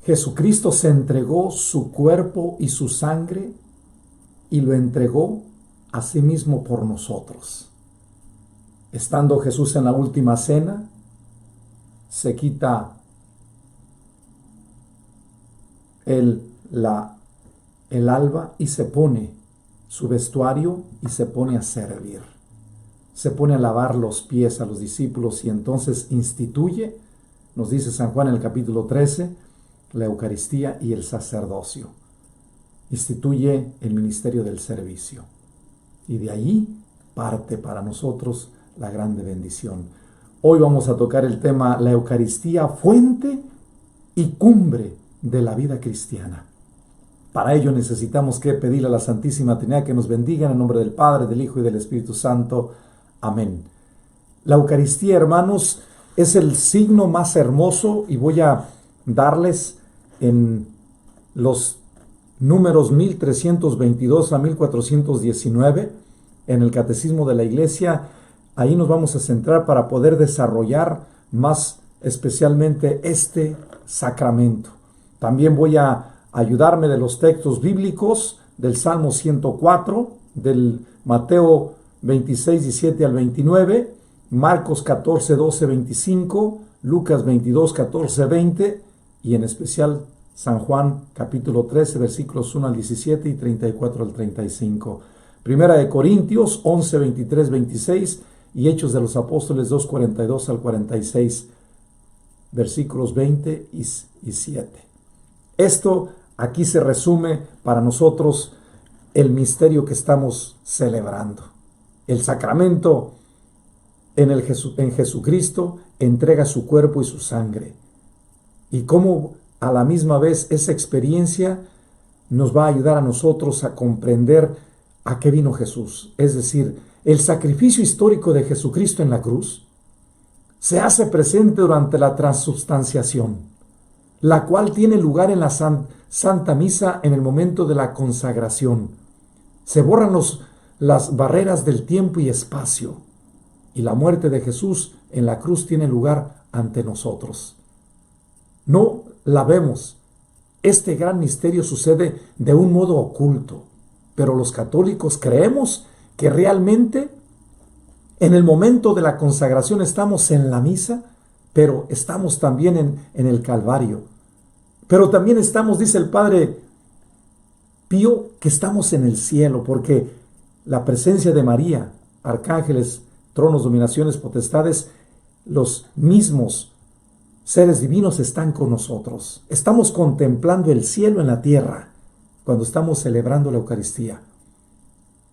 Jesucristo se entregó su cuerpo y su sangre y lo entregó a sí mismo por nosotros. Estando Jesús en la última cena, se quita el alba y se pone su vestuario y se pone a servir. Se pone a lavar los pies a los discípulos y entonces instituye, nos dice San Juan en el capítulo 13, la Eucaristía y el sacerdocio. Instituye el ministerio del servicio. Y de ahí parte para nosotros la grande bendición. Hoy vamos a tocar el tema la Eucaristía, fuente y cumbre de la vida cristiana. Para ello necesitamos que pedirle a la Santísima Trinidad que nos bendiga en el nombre del Padre, del Hijo y del Espíritu Santo. Amén. La Eucaristía, hermanos, es el signo más hermoso y voy a darles en los números 1322 a 1419 en el Catecismo de la Iglesia. Ahí nos vamos a centrar para poder desarrollar más especialmente este sacramento. También voy a ayudarme de los textos bíblicos del Salmo 104, del Mateo 26, 17 al 29, Marcos 14, 12, 25, Lucas 22, 14, 20 y en especial San Juan capítulo 13, versículos 1 al 17 y 34 al 35. Primera de Corintios 11, 23, 26 y Hechos de los Apóstoles 2, 42 al 46, versículos 20 y 7. Esto aquí se resume para nosotros el misterio que estamos celebrando. El sacramento en Jesucristo entrega su cuerpo y su sangre. Y cómo a la misma vez esa experiencia nos va a ayudar a nosotros a comprender a qué vino Jesús. Es decir, el sacrificio histórico de Jesucristo en la cruz se hace presente durante la transubstanciación, la cual tiene lugar en la Santa Misa en el momento de la consagración. Se borran las barreras del tiempo y espacio, y la muerte de Jesús en la cruz tiene lugar ante nosotros. No la vemos. Este gran misterio sucede de un modo oculto, pero los católicos creemos que realmente en el momento de la consagración estamos en la misa, pero estamos también en el Calvario. Pero también estamos, dice el Padre Pío, que estamos en el cielo, porque la presencia de María, arcángeles, tronos, dominaciones, potestades, los mismos seres divinos están con nosotros. Estamos contemplando el cielo en la tierra cuando estamos celebrando la Eucaristía.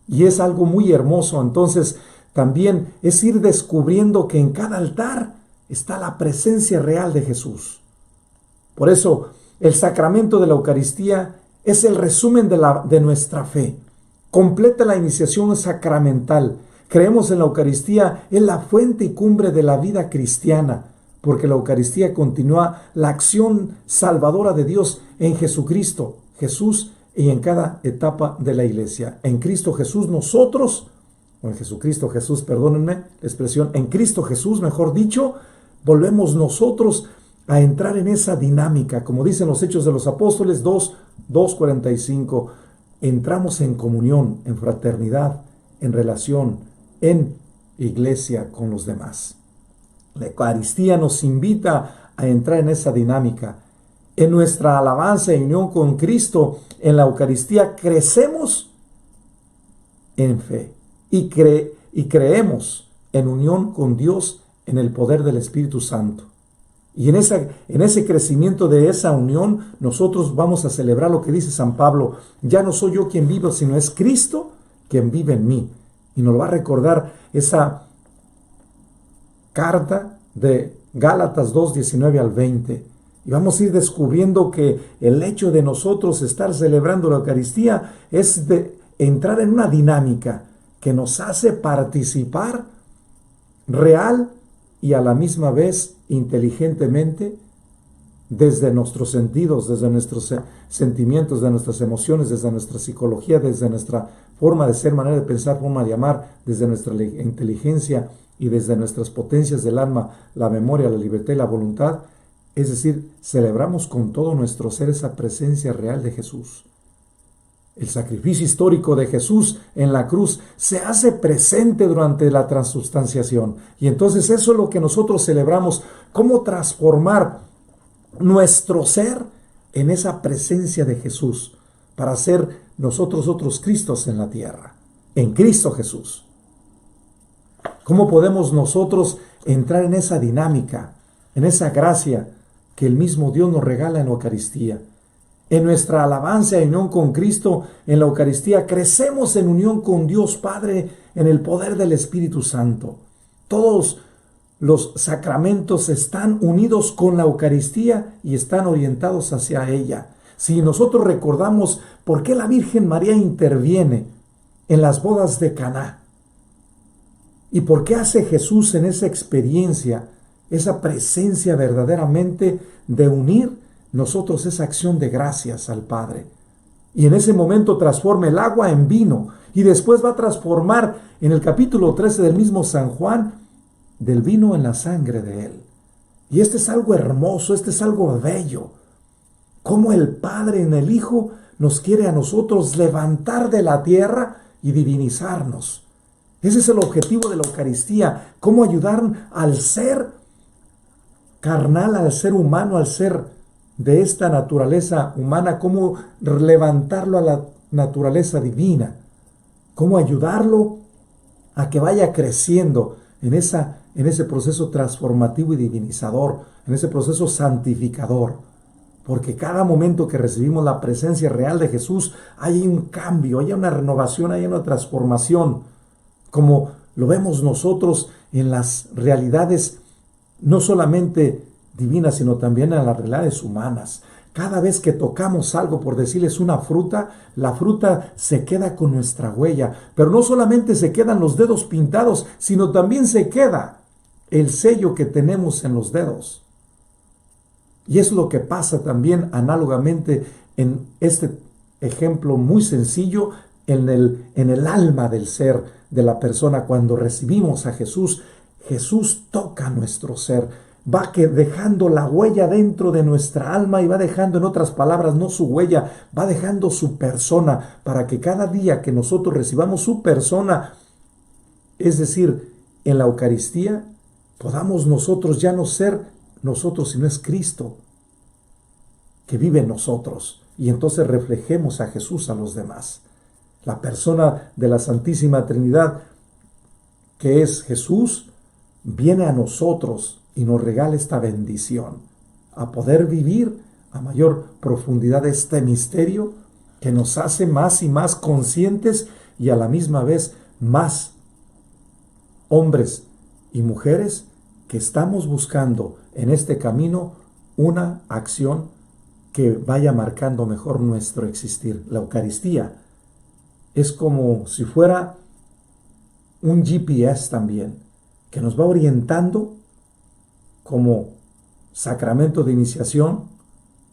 Y es algo muy hermoso. Entonces, también es ir descubriendo que en cada altar está la presencia real de Jesús. Por eso, el sacramento de la Eucaristía es el resumen de nuestra fe. Completa la iniciación sacramental. Creemos en la Eucaristía, es la fuente y cumbre de la vida cristiana, porque la Eucaristía continúa la acción salvadora de Dios en Jesucristo, Jesús y en cada etapa de la Iglesia. En Cristo Jesús nosotros, o en Jesucristo Jesús, perdónenme la expresión, en Cristo Jesús, mejor dicho, volvemos nosotros a entrar en esa dinámica, como dicen los Hechos de los Apóstoles 2:45, entramos en comunión, en fraternidad, en relación, en iglesia con los demás. La Eucaristía nos invita a entrar en esa dinámica. En nuestra alabanza y unión con Cristo, en la Eucaristía crecemos en fe y creemos en unión con Dios en el poder del Espíritu Santo. Y en ese crecimiento de esa unión, nosotros vamos a celebrar lo que dice San Pablo: ya no soy yo quien vive, sino es Cristo quien vive en mí. Y nos lo va a recordar esa carta de Gálatas 2, 19 al 20. Y vamos a ir descubriendo que el hecho de nosotros estar celebrando la Eucaristía es de entrar en una dinámica que nos hace participar real y a la misma vez inteligentemente desde nuestros sentidos, desde nuestros sentimientos, de nuestras emociones, desde nuestra psicología, desde nuestra forma de ser, manera de pensar, forma de amar, desde nuestra inteligencia y desde nuestras potencias del alma, la memoria, la libertad y la voluntad, Es decir, celebramos con todo nuestro ser esa presencia real de Jesús. El sacrificio histórico de Jesús en la cruz se hace presente durante la transubstanciación. Y entonces eso es lo que nosotros celebramos, cómo transformar nuestro ser en esa presencia de Jesús para ser nosotros otros Cristos en la tierra, en Cristo Jesús. ¿Cómo podemos nosotros entrar en esa dinámica, en esa gracia que el mismo Dios nos regala en la Eucaristía? En nuestra alabanza y unión con Cristo en la Eucaristía, crecemos en unión con Dios Padre en el poder del Espíritu Santo. Todos los sacramentos están unidos con la Eucaristía y están orientados hacia ella. Si nosotros recordamos por qué la Virgen María interviene en las bodas de Caná y por qué hace Jesús en esa experiencia, esa presencia verdaderamente de unir nosotros esa acción de gracias al Padre. Y en ese momento transforma el agua en vino y después va a transformar en el capítulo 13 del mismo San Juan del vino en la sangre de Él. Y este es algo hermoso, este es algo bello. Cómo el Padre en el Hijo nos quiere a nosotros levantar de la tierra y divinizarnos. Ese es el objetivo de la Eucaristía, cómo ayudar al ser carnal, al ser humano, al ser de esta naturaleza humana, cómo levantarlo a la naturaleza divina, cómo ayudarlo a que vaya creciendo en ese proceso transformativo y divinizador, en ese proceso santificador. Porque cada momento que recibimos la presencia real de Jesús, hay un cambio, hay una renovación, hay una transformación, como lo vemos nosotros en las realidades no solamente divinas, sino también en las realidades humanas. Cada vez que tocamos algo, por decirles una fruta, la fruta se queda con nuestra huella. Pero no solamente se quedan los dedos pintados, sino también se queda el sello que tenemos en los dedos. Y es lo que pasa también análogamente en este ejemplo muy sencillo en el alma del ser de la persona. Cuando recibimos a Jesús, Jesús toca nuestro ser, va dejando la huella dentro de nuestra alma y va dejando, en otras palabras, no su huella, va dejando su persona para que cada día que nosotros recibamos su persona, es decir, en la Eucaristía, podamos nosotros ya no ser nosotros, sino es Cristo que vive en nosotros. Y entonces reflejemos a Jesús a los demás. La persona de la Santísima Trinidad, que es Jesús, viene a nosotros y nos regala esta bendición, a poder vivir a mayor profundidad este misterio que nos hace más y más conscientes y a la misma vez más hombres y mujeres que estamos buscando en este camino una acción que vaya marcando mejor nuestro existir. La Eucaristía es como si fuera un GPS también, que nos va orientando como sacramento de iniciación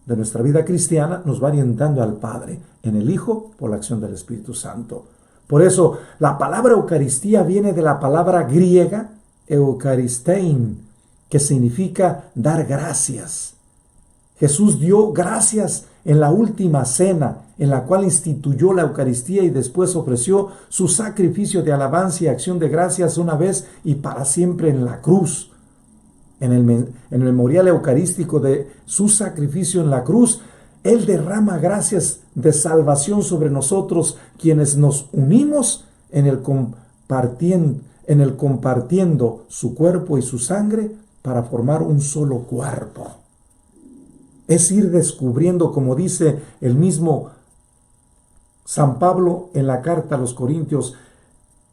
de nuestra vida cristiana, nos va orientando al Padre, en el Hijo, por la acción del Espíritu Santo. Por eso, la palabra Eucaristía viene de la palabra griega Eucharistein, que significa dar gracias. Jesús dio gracias en la última cena, en la cual instituyó la Eucaristía y después ofreció su sacrificio de alabanza y acción de gracias una vez y para siempre en la cruz. En el memorial eucarístico de su sacrificio en la cruz, Él derrama gracias de salvación sobre nosotros, quienes nos unimos en el compartiendo su cuerpo y su sangre para formar un solo cuerpo. Es ir descubriendo, como dice el mismo San Pablo en la carta a los Corintios,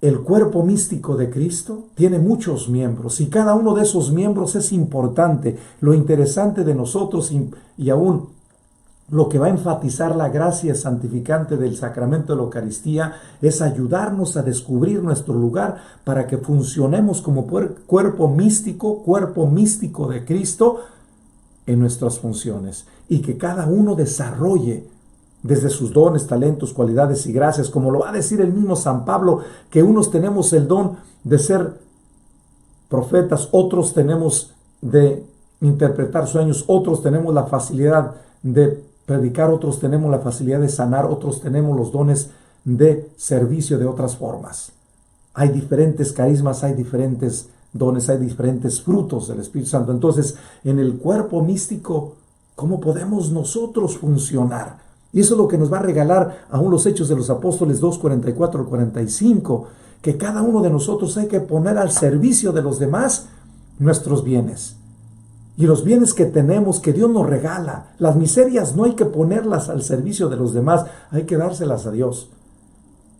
el cuerpo místico de Cristo tiene muchos miembros y cada uno de esos miembros es importante. Lo interesante de nosotros y aún lo que va a enfatizar la gracia santificante del sacramento de la Eucaristía es ayudarnos a descubrir nuestro lugar para que funcionemos como cuerpo místico de Cristo en nuestras funciones y que cada uno desarrolle desde sus dones, talentos, cualidades y gracias, como lo va a decir el mismo San Pablo, que unos tenemos el don de ser profetas, otros tenemos de interpretar sueños, otros tenemos la facilidad de predicar, otros tenemos la facilidad de sanar, otros tenemos los dones de servicio de otras formas. Hay diferentes carismas, hay diferentes dones, hay diferentes frutos del Espíritu Santo. Entonces, en el cuerpo místico, ¿cómo podemos nosotros funcionar? Y eso es lo que nos va a regalar aún los Hechos de los Apóstoles 2, 44 al 45, que cada uno de nosotros hay que poner al servicio de los demás nuestros bienes. Y los bienes que tenemos, que Dios nos regala, las miserias no hay que ponerlas al servicio de los demás, hay que dárselas a Dios.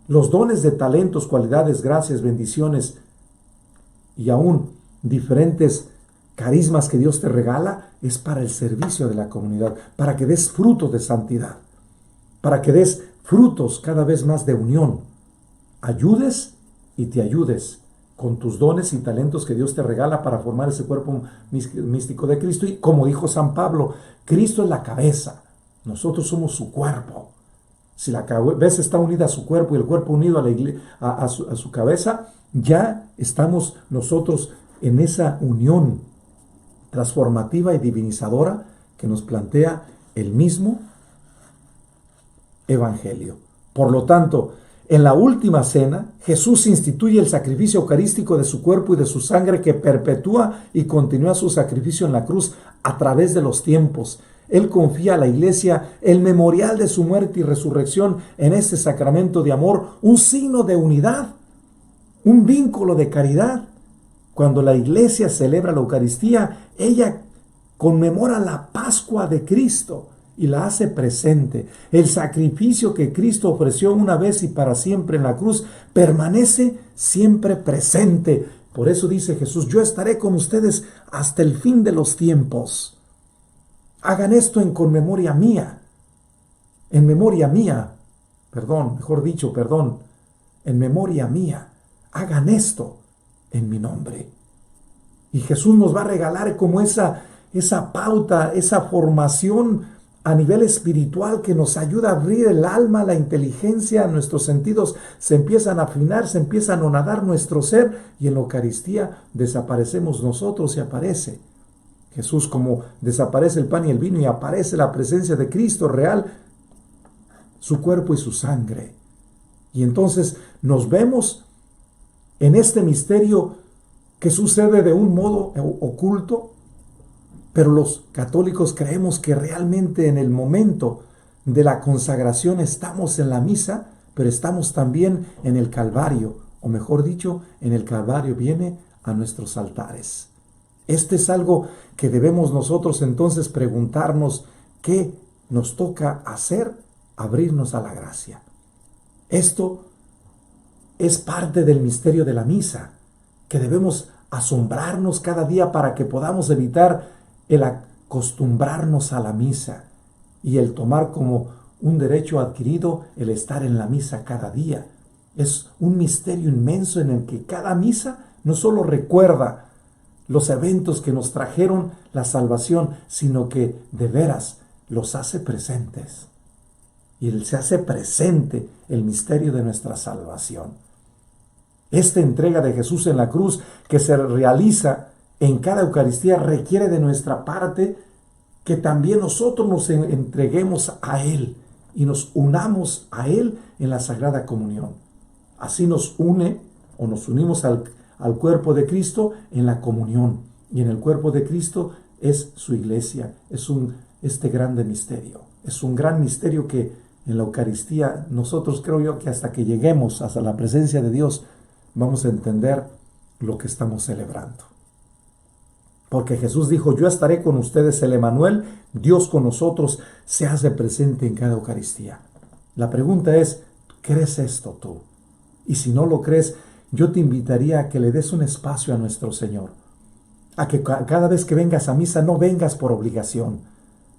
Los dones de talentos, cualidades, gracias, bendiciones y aún diferentes carismas que Dios te regala es para el servicio de la comunidad, para que des frutos de santidad, para que des frutos cada vez más de unión. Ayudes y te ayudes con tus dones y talentos que Dios te regala para formar ese cuerpo místico de Cristo. Y como dijo San Pablo, Cristo es la cabeza, nosotros somos su cuerpo. Si la cabeza está unida a su cuerpo y el cuerpo unido a su cabeza, ya estamos nosotros en esa unión transformativa y divinizadora que nos plantea el mismo Evangelio. Por lo tanto, en la última cena, Jesús instituye el sacrificio eucarístico de su cuerpo y de su sangre que perpetúa y continúa su sacrificio en la cruz a través de los tiempos. Él confía a la iglesia el memorial de su muerte y resurrección en este sacramento de amor, un signo de unidad, un vínculo de caridad. Cuando la iglesia celebra la Eucaristía, ella conmemora la Pascua de Cristo y la hace presente. El sacrificio que Cristo ofreció una vez y para siempre en la cruz permanece siempre presente. Por eso dice Jesús, yo estaré con ustedes hasta el fin de los tiempos. Hagan esto en memoria mía. En memoria mía. En memoria mía. Hagan esto en mi nombre. Y Jesús nos va a regalar como esa pauta, esa formación a nivel espiritual que nos ayuda a abrir el alma, la inteligencia, nuestros sentidos se empiezan a afinar, se empieza a anonadar nuestro ser y en la Eucaristía desaparecemos nosotros y aparece Jesús, como desaparece el pan y el vino y aparece la presencia de Cristo real, su cuerpo y su sangre. Y entonces nos vemos en este misterio que sucede de un modo oculto, pero los católicos creemos que realmente en el momento de la consagración estamos en la misa, pero estamos también en el Calvario, o mejor dicho, en el Calvario viene a nuestros altares. Este es algo que debemos nosotros entonces preguntarnos, ¿qué nos toca hacer? Abrirnos a la gracia. Esto es parte del misterio de la misa, que debemos asombrarnos cada día para que podamos evitar el acostumbrarnos a la misa y el tomar como un derecho adquirido el estar en la misa cada día. Es un misterio inmenso en el que cada misa no solo recuerda los eventos que nos trajeron la salvación, sino que de veras los hace presentes. Y se hace presente el misterio de nuestra salvación. Esta entrega de Jesús en la cruz que se realiza en cada Eucaristía requiere de nuestra parte que también nosotros nos entreguemos a Él y nos unamos a Él en la Sagrada Comunión. Así nos une o nos unimos al cuerpo de Cristo en la comunión. Y en el cuerpo de Cristo es su iglesia. Es este grande misterio. Es un gran misterio que en la Eucaristía nosotros creo yo que hasta que lleguemos hasta la presencia de Dios vamos a entender lo que estamos celebrando. Porque Jesús dijo, yo estaré con ustedes, el Emmanuel, Dios con nosotros, se hace presente en cada Eucaristía. La pregunta es, ¿crees esto tú? Y si no lo crees, yo te invitaría a que le des un espacio a nuestro Señor. A que cada vez que vengas a misa no vengas por obligación.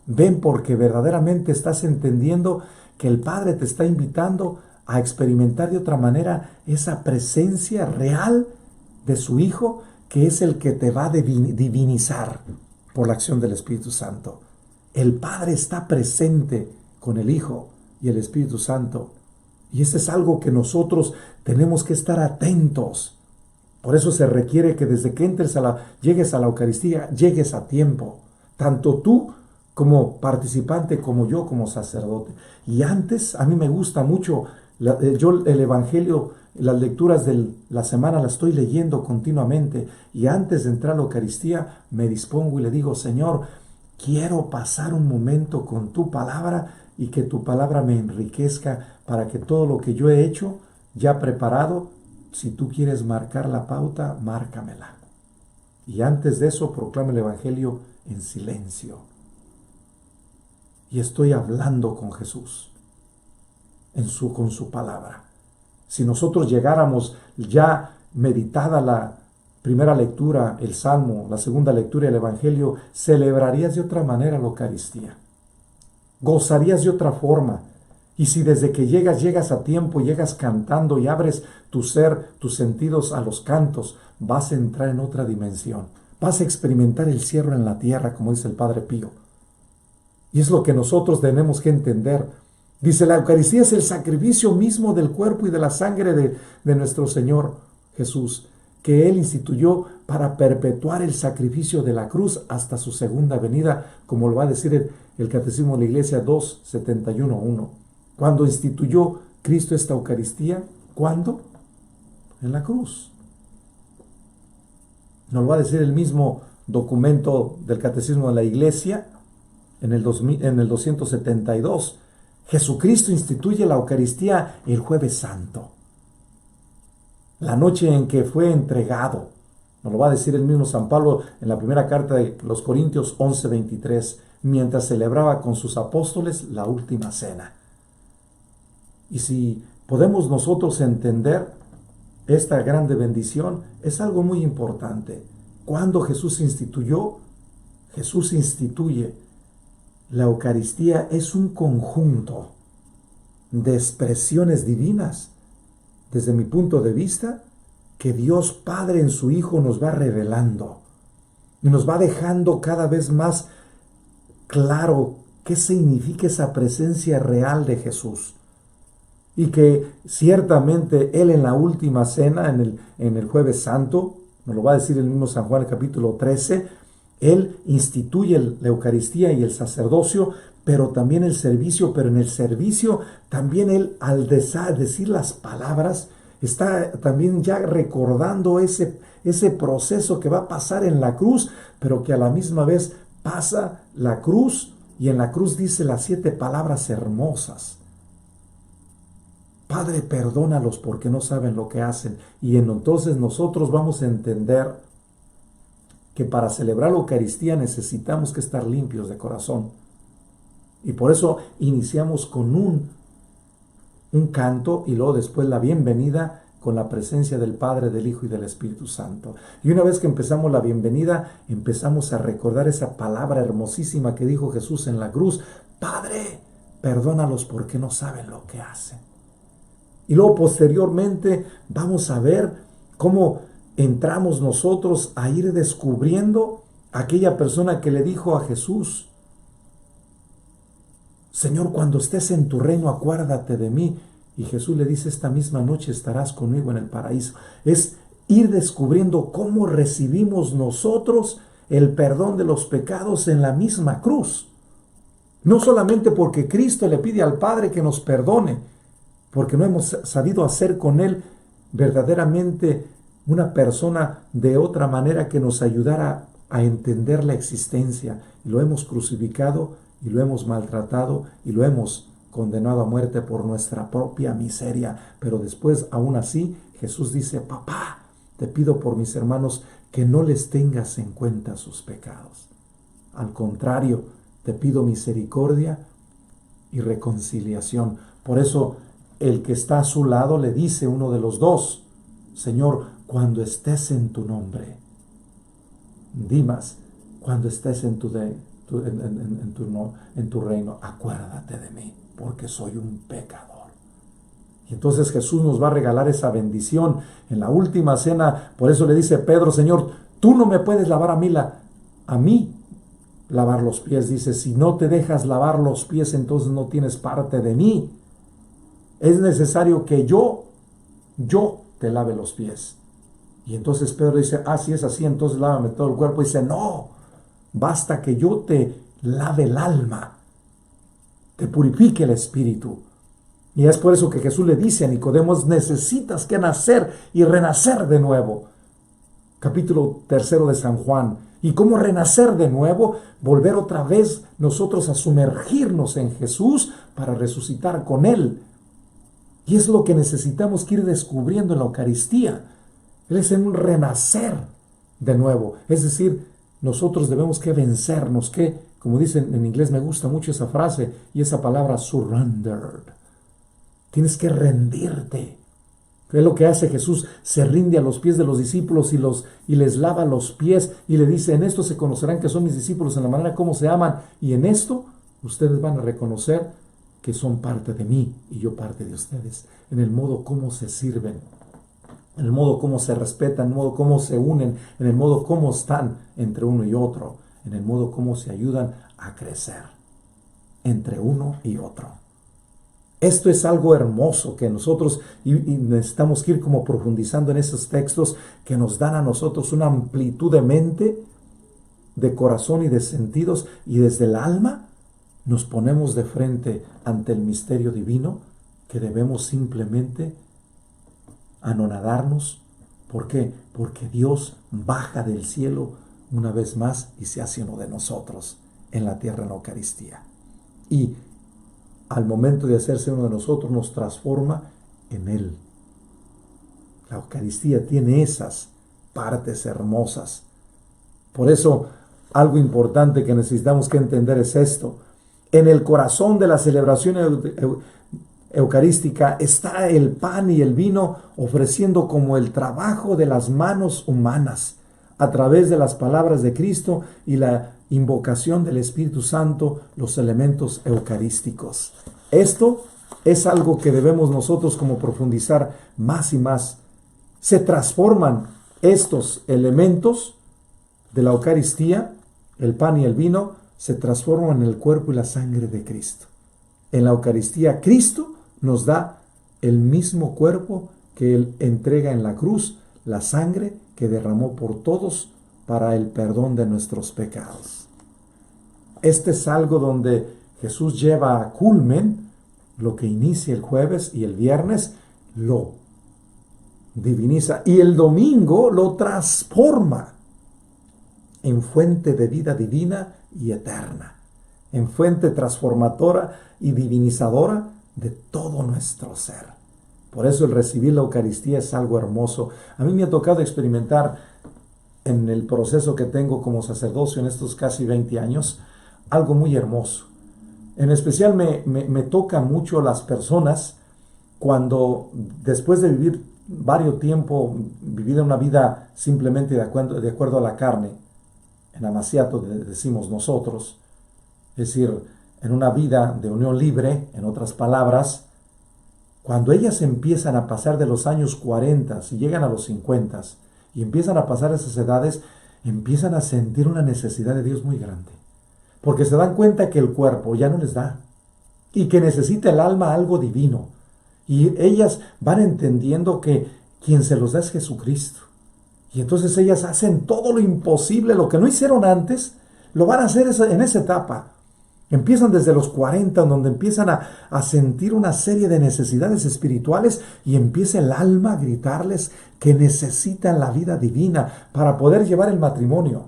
Ven porque verdaderamente estás entendiendo que el Padre te está invitando a experimentar de otra manera esa presencia real de su Hijo, que es el que te va a divinizar por la acción del Espíritu Santo. El Padre está presente con el Hijo y el Espíritu Santo. Y eso es algo que nosotros tenemos que estar atentos, Por eso se requiere que desde que llegues a la Eucaristía, llegues a tiempo. Tanto tú como participante, como yo como sacerdote. Y antes, a mí me gusta mucho, yo el Evangelio, las lecturas de la semana las estoy leyendo continuamente. Y antes de entrar a la Eucaristía, me dispongo y le digo, Señor, quiero pasar un momento con tu palabra y que tu palabra me enriquezca para que todo lo que yo he hecho, ya preparado, si tú quieres marcar la pauta, márcamela. Y antes de eso, proclama el Evangelio en silencio. Y estoy hablando con Jesús con su palabra. Si nosotros llegáramos ya meditada la primera lectura, el Salmo, la segunda lectura, el Evangelio, celebrarías de otra manera la Eucaristía. Gozarías de otra forma. Y si desde que llegas a tiempo, llegas cantando y abres tu ser, tus sentidos a los cantos, vas a entrar en otra dimensión. Vas a experimentar el cielo en la tierra, como dice el Padre Pío. Y es lo que nosotros tenemos que entender. Dice, la Eucaristía es el sacrificio mismo del cuerpo y de la sangre de nuestro Señor Jesús, que Él instituyó para perpetuar el sacrificio de la cruz hasta su segunda venida, como lo va a decir el Catecismo de la Iglesia 2.71.1. Cuando instituyó Cristo esta Eucaristía, ¿cuándo? En la cruz. Nos lo va a decir el mismo documento del Catecismo de la Iglesia, en el 272. Jesucristo instituye la Eucaristía el Jueves Santo, la noche en que fue entregado. Nos lo va a decir el mismo San Pablo en la primera carta de los Corintios 11:23, mientras celebraba con sus apóstoles la última cena. Y si podemos nosotros entender esta grande bendición, es algo muy importante. Cuando Jesús instituye la Eucaristía, es un conjunto de expresiones divinas, desde mi punto de vista, que Dios Padre en su Hijo nos va revelando y nos va dejando cada vez más claro qué significa esa presencia real de Jesús. Y que ciertamente Él en la última cena, en el Jueves Santo, nos lo va a decir el mismo San Juan, el capítulo 13, Él instituye la Eucaristía y el sacerdocio, pero también el servicio, pero en el servicio también Él, al decir las palabras, está también ya recordando ese proceso que va a pasar en la cruz, pero que a la misma vez pasa la cruz y en la cruz dice las 7 palabras hermosas. Padre, perdónalos porque no saben lo que hacen. Y entonces nosotros vamos a entender que para celebrar la Eucaristía necesitamos que estar limpios de corazón. Y por eso iniciamos con un canto y luego después la bienvenida con la presencia del Padre, del Hijo y del Espíritu Santo. Y una vez que empezamos la bienvenida, empezamos a recordar esa palabra hermosísima que dijo Jesús en la cruz: Padre, perdónalos porque no saben lo que hacen. Y luego posteriormente vamos a ver cómo entramos nosotros a ir descubriendo a aquella persona que le dijo a Jesús: Señor, cuando estés en tu reino, acuérdate de mí. Y Jesús le dice: esta misma noche estarás conmigo en el paraíso. Es ir descubriendo cómo recibimos nosotros el perdón de los pecados en la misma cruz. No solamente porque Cristo le pide al Padre que nos perdone, porque no hemos sabido hacer con Él verdaderamente una persona de otra manera que nos ayudara a entender la existencia. Y lo hemos crucificado y lo hemos maltratado y lo hemos condenado a muerte por nuestra propia miseria. Pero después, aún así, Jesús dice: Papá, te pido por mis hermanos que no les tengas en cuenta sus pecados. Al contrario, te pido misericordia y reconciliación. Por eso, el que está a su lado le dice, uno de los dos: Señor, cuando estés en tu nombre, Dimas, cuando estés en tu reino, acuérdate de mí, porque soy un pecador. Y entonces Jesús nos va a regalar esa bendición en la última cena. Por eso le dice Pedro: Señor, tú no me puedes lavar a mí lavar los pies. Dice: si no te dejas lavar los pies, entonces no tienes parte de mí. Es necesario que yo te lave los pies. Y entonces Pedro dice, si es así, entonces lávame todo el cuerpo. Y dice, no, basta que yo te lave el alma, te purifique el espíritu. Y es por eso que Jesús le dice a Nicodemo, necesitas que nacer y renacer de nuevo. Capítulo 3 de San Juan. ¿Y cómo renacer de nuevo? Volver otra vez nosotros a sumergirnos en Jesús para resucitar con Él. Y es lo que necesitamos que ir descubriendo en la Eucaristía. Él es en un renacer de nuevo. Es decir, nosotros debemos que vencernos, que, como dicen en inglés, me gusta mucho esa frase y esa palabra, surrendered. Tienes que rendirte. ¿Qué es lo que hace Jesús? Se rinde a los pies de los discípulos y les lava los pies y le dice, en esto se conocerán que son mis discípulos, en la manera como se aman, y en esto ustedes van a reconocer que son parte de mí y yo parte de ustedes, en el modo como se sirven, en el modo como se respetan, en el modo como se unen, en el modo como están entre uno y otro, en el modo como se ayudan a crecer entre uno y otro. Esto es algo hermoso que nosotros y necesitamos ir como profundizando en esos textos que nos dan a nosotros una amplitud de mente, de corazón y de sentidos, y desde el alma nos ponemos de frente ante el misterio divino que debemos simplemente anonadarnos. ¿Por qué? Porque Dios baja del cielo una vez más y se hace uno de nosotros en la tierra en la Eucaristía. Y al momento de hacerse uno de nosotros, nos transforma en Él. La Eucaristía tiene esas partes hermosas. Por eso, algo importante que necesitamos que entender es esto. En el corazón de la celebración eucarística está el pan y el vino ofreciendo como el trabajo de las manos humanas a través de las palabras de Cristo y la invocación del Espíritu Santo, los elementos eucarísticos. Esto es algo que debemos nosotros como profundizar más y más. Se transforman estos elementos de la Eucaristía, el pan y el vino, se transforman en el cuerpo y la sangre de Cristo. En la Eucaristía, Cristo nos da el mismo cuerpo que Él entrega en la cruz, la sangre que derramó por todos para el perdón de nuestros pecados. Este es algo donde Jesús lleva a culmen lo que inicia el jueves y el viernes lo diviniza y el domingo lo transforma en fuente de vida divina y eterna, en fuente transformadora y divinizadora de todo nuestro ser. Por eso el recibir la Eucaristía es algo hermoso. A mí me ha tocado experimentar en el proceso que tengo como sacerdocio en estos casi 20 años, algo muy hermoso. En especial me toca mucho las personas cuando después de vivir varios tiempo, vivir una vida simplemente de acuerdo a la carne, en amaciato decimos nosotros, es decir, en una vida de unión libre, en otras palabras, cuando ellas empiezan a pasar de los años 40 y llegan a los 50 y empiezan a pasar esas edades, empiezan a sentir una necesidad de Dios muy grande. Porque se dan cuenta que el cuerpo ya no les da y que necesita el alma algo divino. Y ellas van entendiendo que quien se los da es Jesucristo. Y entonces ellas hacen todo lo imposible, lo que no hicieron antes, lo van a hacer en esa etapa. Empiezan desde los 40, donde empiezan a sentir una serie de necesidades espirituales y empieza el alma a gritarles que necesitan la vida divina para poder llevar el matrimonio,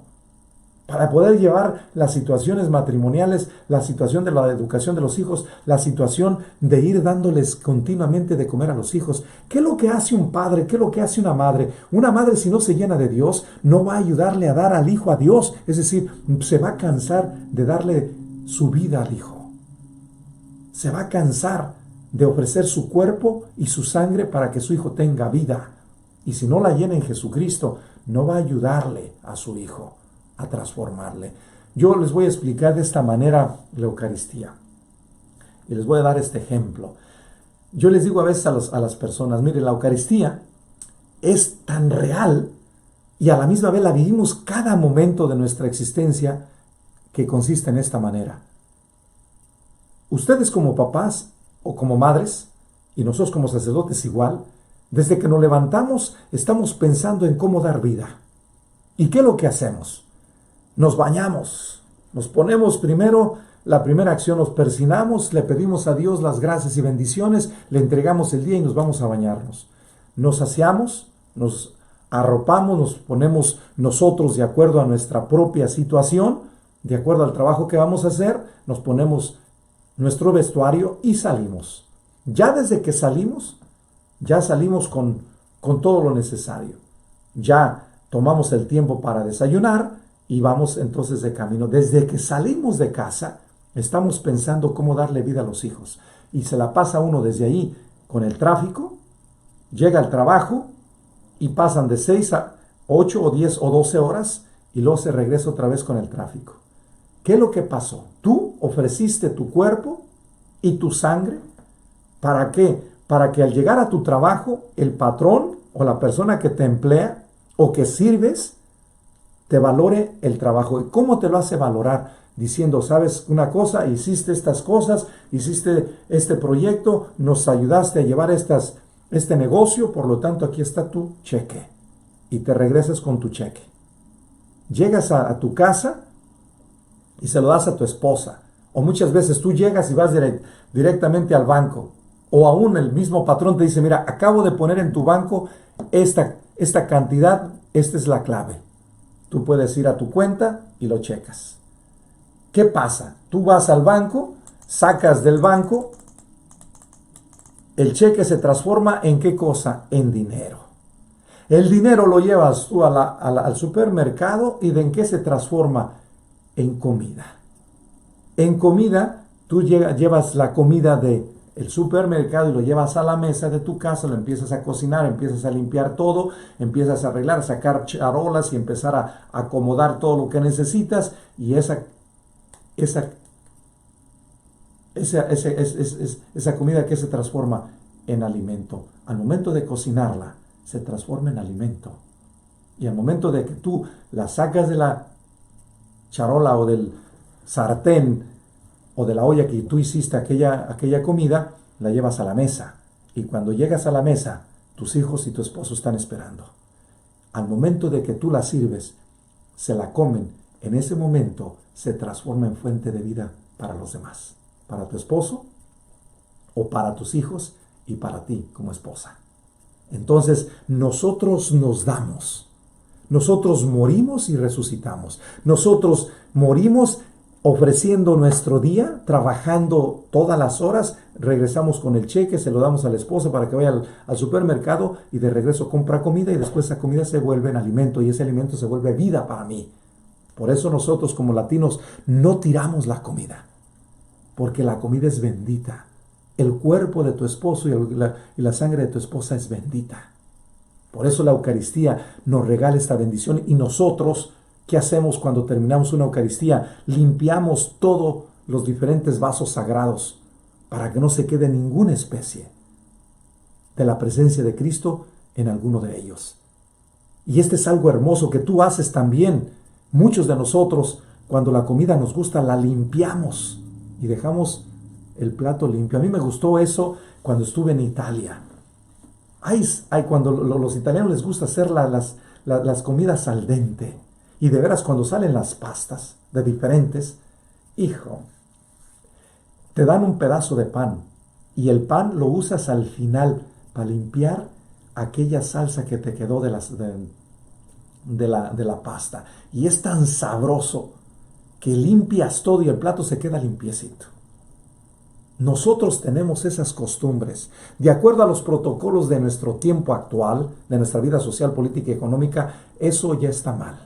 para poder llevar las situaciones matrimoniales, la situación de la educación de los hijos, la situación de ir dándoles continuamente de comer a los hijos. ¿Qué es lo que hace un padre? ¿Qué es lo que hace una madre? Una madre, si no se llena de Dios, no va a ayudarle a dar al hijo a Dios. Es decir, se va a cansar de darle su vida al hijo. Se va a cansar de ofrecer su cuerpo y su sangre para que su hijo tenga vida. Y si no la llena en Jesucristo, no va a ayudarle a su hijo a transformarle. Yo les voy a explicar de esta manera la Eucaristía. Y les voy a dar este ejemplo. Yo les digo a veces a las personas, miren, la Eucaristía es tan real y a la misma vez la vivimos cada momento de nuestra existencia, que consiste en esta manera. Ustedes como papás o como madres, y nosotros como sacerdotes igual, Desde que nos levantamos, estamos pensando en cómo dar vida. ¿Y qué es lo que hacemos? Nos bañamos, nos ponemos primero, la primera acción, nos persinamos, le pedimos a Dios las gracias y bendiciones, le entregamos el día y nos vamos a bañarnos. Nos aseamos, nos arropamos, nos ponemos nosotros de acuerdo a nuestra propia situación, de acuerdo al trabajo que vamos a hacer, nos ponemos nuestro vestuario y salimos. Ya desde que salimos, ya salimos con todo lo necesario. Ya tomamos el tiempo para desayunar y vamos entonces de camino. Desde que salimos de casa, estamos pensando cómo darle vida a los hijos. Y se la pasa uno desde ahí con el tráfico, llega al trabajo y pasan de 6 a 8 o 10 o 12 horas y luego se regresa otra vez con el tráfico. ¿Qué es lo que pasó? Tú ofreciste tu cuerpo y tu sangre. ¿Para qué? Para que al llegar a tu trabajo, el patrón o la persona que te emplea o que sirves, te valore el trabajo. ¿Y cómo te lo hace valorar? Diciendo, ¿sabes una cosa? Hiciste estas cosas, hiciste este proyecto, nos ayudaste a llevar este negocio, por lo tanto aquí está tu cheque. Y te regresas con tu cheque. Llegas a tu casa y se lo das a tu esposa. O muchas veces tú llegas y vas directamente al banco. O aún el mismo patrón te dice, mira, acabo de poner en tu banco esta cantidad, esta es la clave. Tú puedes ir a tu cuenta y lo checas. ¿Qué pasa? Tú vas al banco, sacas del banco, el cheque se transforma en ¿qué cosa? En dinero. El dinero lo llevas tú al supermercado y ¿de en qué se transforma? En comida. En comida, tú llevas la comida del supermercado y lo llevas a la mesa de tu casa, lo empiezas a cocinar, empiezas a limpiar todo, empiezas a arreglar, a sacar charolas y empezar a acomodar todo lo que necesitas y esa comida que se transforma en alimento. Al momento de cocinarla, se transforma en alimento. Y al momento de que tú la sacas de la charola o del sartén o de la olla que tú hiciste aquella comida, la llevas a la mesa. Y cuando llegas a la mesa, tus hijos y tu esposo están esperando. Al momento de que tú la sirves, se la comen. En ese momento se transforma en fuente de vida para los demás. Para tu esposo o para tus hijos y para ti como esposa. Entonces, nosotros nos damos. Nosotros morimos y resucitamos. Nosotros morimos ofreciendo nuestro día, trabajando todas las horas, regresamos con el cheque, se lo damos a la esposa para que vaya al supermercado y de regreso compra comida y después esa comida se vuelve en alimento y ese alimento se vuelve vida para mí. Por eso nosotros como latinos no tiramos la comida, porque la comida es bendita. El cuerpo de tu esposo y la sangre de tu esposa es bendita. Por eso la Eucaristía nos regala esta bendición y nosotros, ¿qué hacemos cuando terminamos una Eucaristía? Limpiamos todos los diferentes vasos sagrados para que no se quede ninguna especie de la presencia de Cristo en alguno de ellos. Y este es algo hermoso que tú haces también. Muchos de nosotros, cuando la comida nos gusta, la limpiamos y dejamos el plato limpio. A mí me gustó eso cuando estuve en Italia. Cuando los italianos les gusta hacer las comidas al dente. Y de veras, cuando salen las pastas de diferentes, hijo, te dan un pedazo de pan y el pan lo usas al final para limpiar aquella salsa que te quedó de la pasta. Y es tan sabroso que limpias todo y el plato se queda limpiecito. Nosotros tenemos esas costumbres. De acuerdo a los protocolos de nuestro tiempo actual, de nuestra vida social, política y económica, eso ya está mal.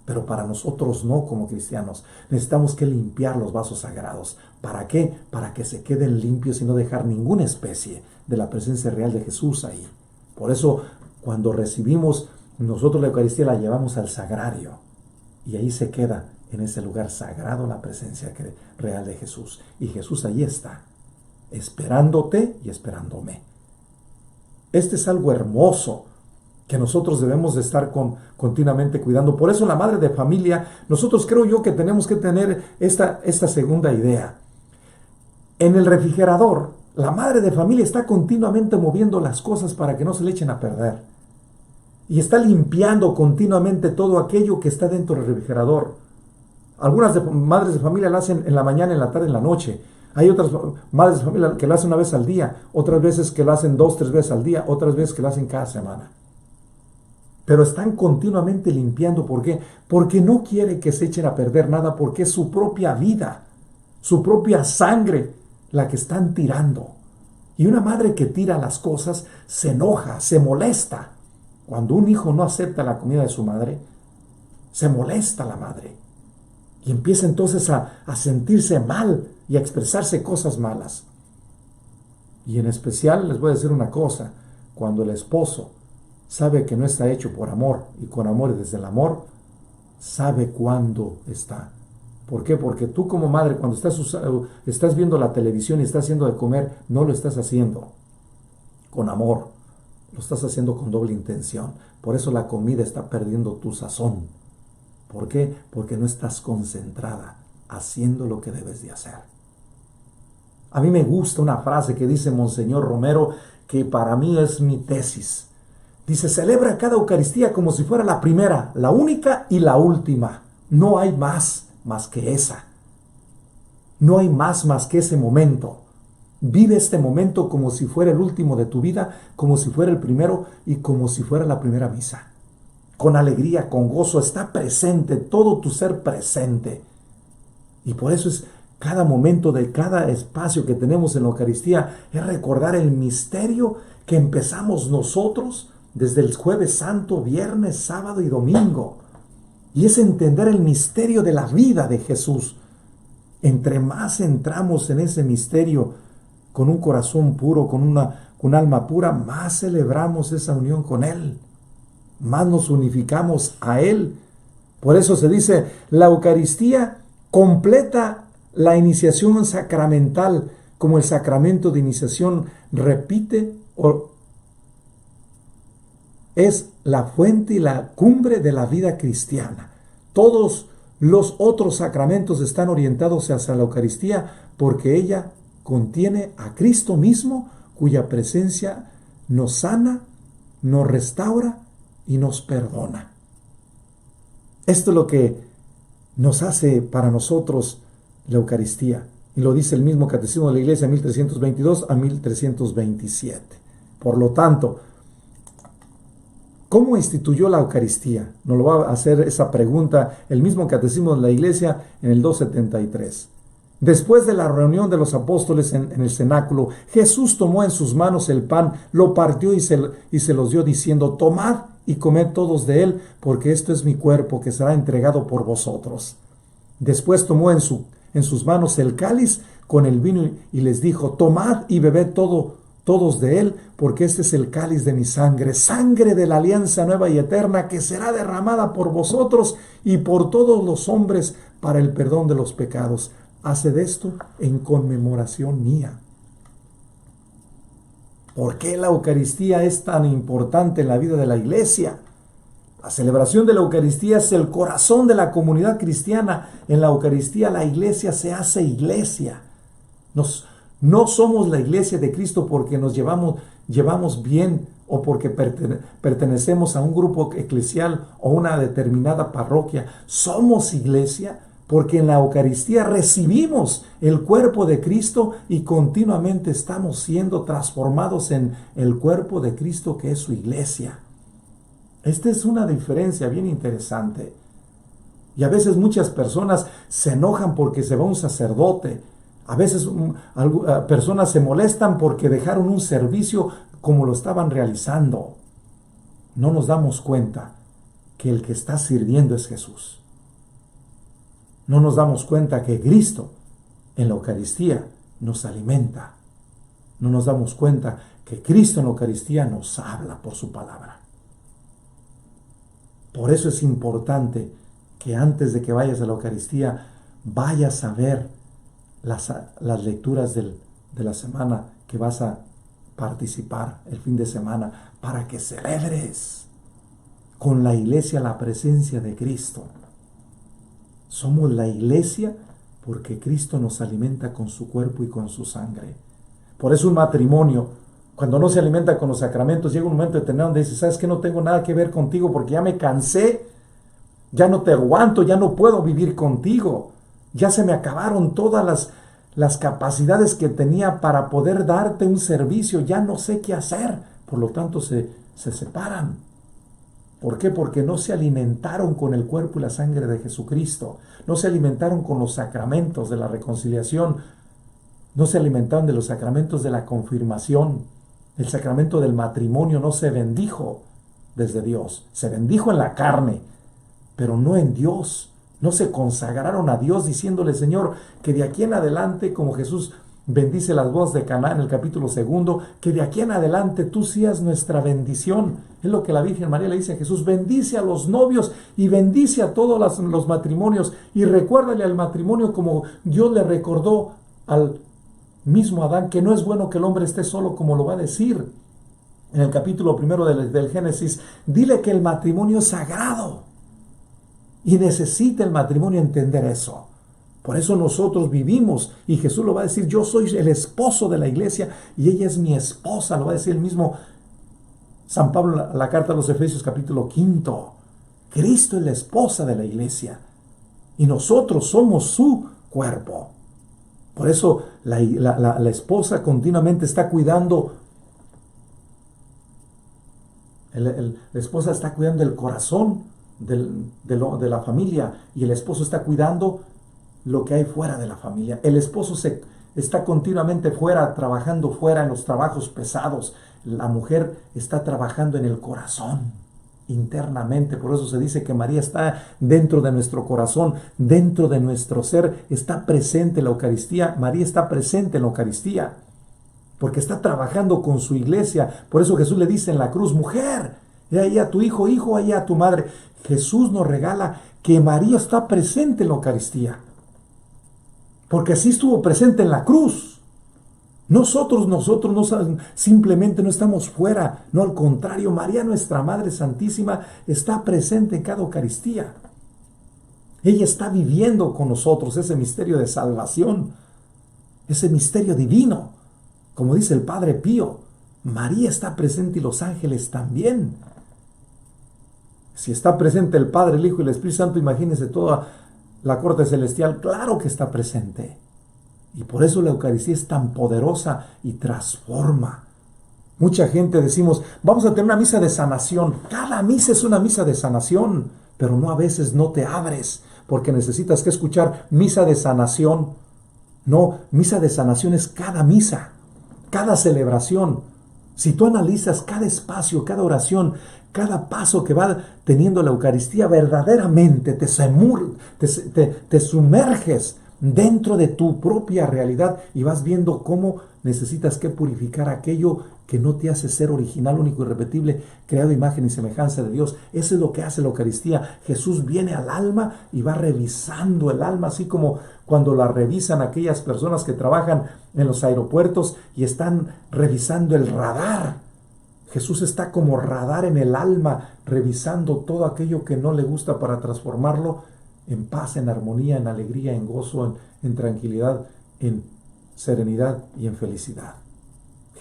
Pero para nosotros no, como cristianos. Necesitamos que limpiar los vasos sagrados. ¿Para qué? Para que se queden limpios y no dejar ninguna especie de la presencia real de Jesús ahí. Por eso, cuando recibimos, nosotros la Eucaristía la llevamos al sagrario. Y ahí se queda, en ese lugar sagrado, la presencia real de Jesús. Y Jesús ahí está, esperándote y esperándome. Este es algo hermoso que nosotros debemos de estar continuamente cuidando. Por eso la madre de familia, nosotros creo yo que tenemos que tener esta segunda idea. En el refrigerador La madre de familia está continuamente moviendo las cosas para que no se le echen a perder. Y está limpiando continuamente todo aquello que está dentro del refrigerador. Algunas madres de familia lo hacen en la mañana, en la tarde, en la noche. Hay otras madres de familia que lo hacen una vez al día, otras veces que lo hacen 2, 3 veces al día, otras veces que lo hacen cada semana. Pero están continuamente limpiando. ¿Por qué? Porque no quiere que se echen a perder nada, porque es su propia vida, su propia sangre la que están tirando. Y una madre que tira las cosas se enoja, se molesta. Cuando un hijo no acepta la comida de su madre, se molesta la madre. Y empieza entonces a sentirse mal y a expresarse cosas malas. Y en especial les voy a decir una cosa: cuando el esposo sabe que no está hecho por amor y con amor y desde el amor, sabe cuándo está. ¿Por qué? Porque tú como madre, cuando estás viendo la televisión y estás haciendo de comer, no lo estás haciendo con amor, lo estás haciendo con doble intención. Por eso la comida está perdiendo tu sazón. ¿Por qué? Porque no estás concentrada haciendo lo que debes de hacer. A mí me gusta una frase que dice Monseñor Romero, que para mí es mi tesis. Dice: celebra cada Eucaristía como si fuera la primera, la única y la última. No hay más que esa. No hay más que ese momento. Vive este momento como si fuera el último de tu vida, como si fuera el primero y como si fuera la primera misa. Con alegría, con gozo, está presente, todo tu ser presente. Y por eso es cada momento de cada espacio que tenemos en la Eucaristía, es recordar el misterio que empezamos nosotros desde el Jueves Santo, viernes, sábado y domingo. Y es entender el misterio de la vida de Jesús. Entre más entramos en ese misterio con un corazón puro, con un alma pura, más celebramos esa unión con Él. Más nos unificamos a Él. Por eso se dice, la Eucaristía completa la iniciación sacramental, como el sacramento de iniciación repite o es la fuente y la cumbre de la vida cristiana. Todos los otros sacramentos están orientados hacia la Eucaristía porque ella contiene a Cristo mismo, cuya presencia nos sana, nos restaura y nos perdona. Esto es lo que nos hace para nosotros la Eucaristía. Y lo dice el mismo Catecismo de la Iglesia, 1322 a 1327. Por lo tanto, ¿cómo instituyó la Eucaristía? Nos lo va a hacer esa pregunta el mismo Catecismo de la Iglesia en el 273. Después de la reunión de los apóstoles en el cenáculo, Jesús tomó en sus manos el pan, lo partió y se los dio diciendo: tomad y comed todos de él, porque esto es mi cuerpo que será entregado por vosotros. Después tomó en sus manos el cáliz con el vino y les dijo: tomad y bebed todos de él, porque este es el cáliz de mi sangre, sangre de la alianza nueva y eterna, que será derramada por vosotros y por todos los hombres para el perdón de los pecados. Haced esto en conmemoración mía. ¿Por qué la Eucaristía es tan importante en la vida de la Iglesia? La celebración de la Eucaristía es el corazón de la comunidad cristiana. En la Eucaristía la Iglesia se hace iglesia. No somos la Iglesia de Cristo porque nos llevamos bien o porque pertenecemos a un grupo eclesial o una determinada parroquia. Somos iglesia porque en la Eucaristía recibimos el cuerpo de Cristo y continuamente estamos siendo transformados en el cuerpo de Cristo, que es su iglesia. Esta es una diferencia bien interesante. Y a veces muchas personas se enojan porque se va un sacerdote. A veces personas se molestan porque dejaron un servicio como lo estaban realizando. No nos damos cuenta que el que está sirviendo es Jesús. No nos damos cuenta que Cristo en la Eucaristía nos alimenta. No nos damos cuenta que Cristo en la Eucaristía nos habla por su palabra. Por eso es importante que antes de que vayas a la Eucaristía vayas a ver las lecturas de la semana que vas a participar el fin de semana, para que celebres con la iglesia la presencia de Cristo. Somos la iglesia porque Cristo nos alimenta con su cuerpo y con su sangre. Por eso un matrimonio, cuando no se alimenta con los sacramentos, llega un momento determinado donde dice, ¿sabes qué? No tengo nada que ver contigo porque ya me cansé, ya no te aguanto, ya no puedo vivir contigo. Ya se me acabaron todas las capacidades que tenía para poder darte un servicio, ya no sé qué hacer. Por lo tanto, se separan. ¿Por qué? Porque no se alimentaron con el cuerpo y la sangre de Jesucristo. No se alimentaron con los sacramentos de la reconciliación. No se alimentaron de los sacramentos de la confirmación. El sacramento del matrimonio no se bendijo desde Dios. Se bendijo en la carne, pero no en Dios. No se consagraron a Dios diciéndole, Señor, que de aquí en adelante, como Jesús bendice las bodas de Caná en el capítulo 2, que de aquí en adelante tú seas nuestra bendición. Es lo que la Virgen María le dice a Jesús: bendice a los novios y bendice a todos los matrimonios, y recuérdale al matrimonio como Dios le recordó al mismo Adán, que no es bueno que el hombre esté solo, como lo va a decir en el capítulo 1 del Génesis. Dile que el matrimonio es sagrado. Y necesita el matrimonio entender eso. Por eso nosotros vivimos, y Jesús lo va a decir: yo soy el esposo de la iglesia y ella es mi esposa. Lo va a decir el mismo San Pablo en la carta a los Efesios capítulo 5. Cristo es la esposa de la iglesia y nosotros somos su cuerpo. Por eso la esposa continuamente está cuidando, la esposa está cuidando el corazón de la familia, y el esposo está cuidando lo que hay fuera de la familia. El esposo está continuamente fuera, trabajando fuera en los trabajos pesados. La mujer está trabajando en el corazón, internamente. Por eso se dice que María está dentro de nuestro corazón, dentro de nuestro ser. Está presente en la Eucaristía. María está presente en la Eucaristía porque está trabajando con su iglesia. Por eso Jesús le dice en la cruz: mujer, he ahí a tu hijo, hijo, ahí a tu madre. Jesús nos regala que María está presente en la Eucaristía, porque así estuvo presente en la cruz. Nosotros no, simplemente no estamos fuera, no, al contrario, María, nuestra Madre Santísima, está presente en cada Eucaristía. Ella está viviendo con nosotros ese misterio de salvación, ese misterio divino. Como dice el Padre Pío, María está presente y los ángeles también. Si está presente el Padre, el Hijo y el Espíritu Santo, imagínense toda la corte celestial. Claro que está presente. Y por eso la Eucaristía es tan poderosa y transforma. Mucha gente decimos: vamos a tener una misa de sanación. Cada misa es una misa de sanación, pero no, a veces no te abres, porque necesitas que escuchar misa de sanación. No, misa de sanación es cada misa, cada celebración. Si tú analizas cada espacio, cada oración, cada paso que va teniendo la Eucaristía, verdaderamente te sumerges dentro de tu propia realidad y vas viendo cómo necesitas que purificar aquello que no te hace ser original, único y irrepetible, creado a imagen y semejanza de Dios. Eso es lo que hace la Eucaristía. Jesús viene al alma y va revisando el alma, así como cuando la revisan aquellas personas que trabajan en los aeropuertos y están revisando el radar. Jesús está como radar en el alma, revisando todo aquello que no le gusta para transformarlo en paz, en armonía, en alegría, en gozo, en tranquilidad, en serenidad y en felicidad.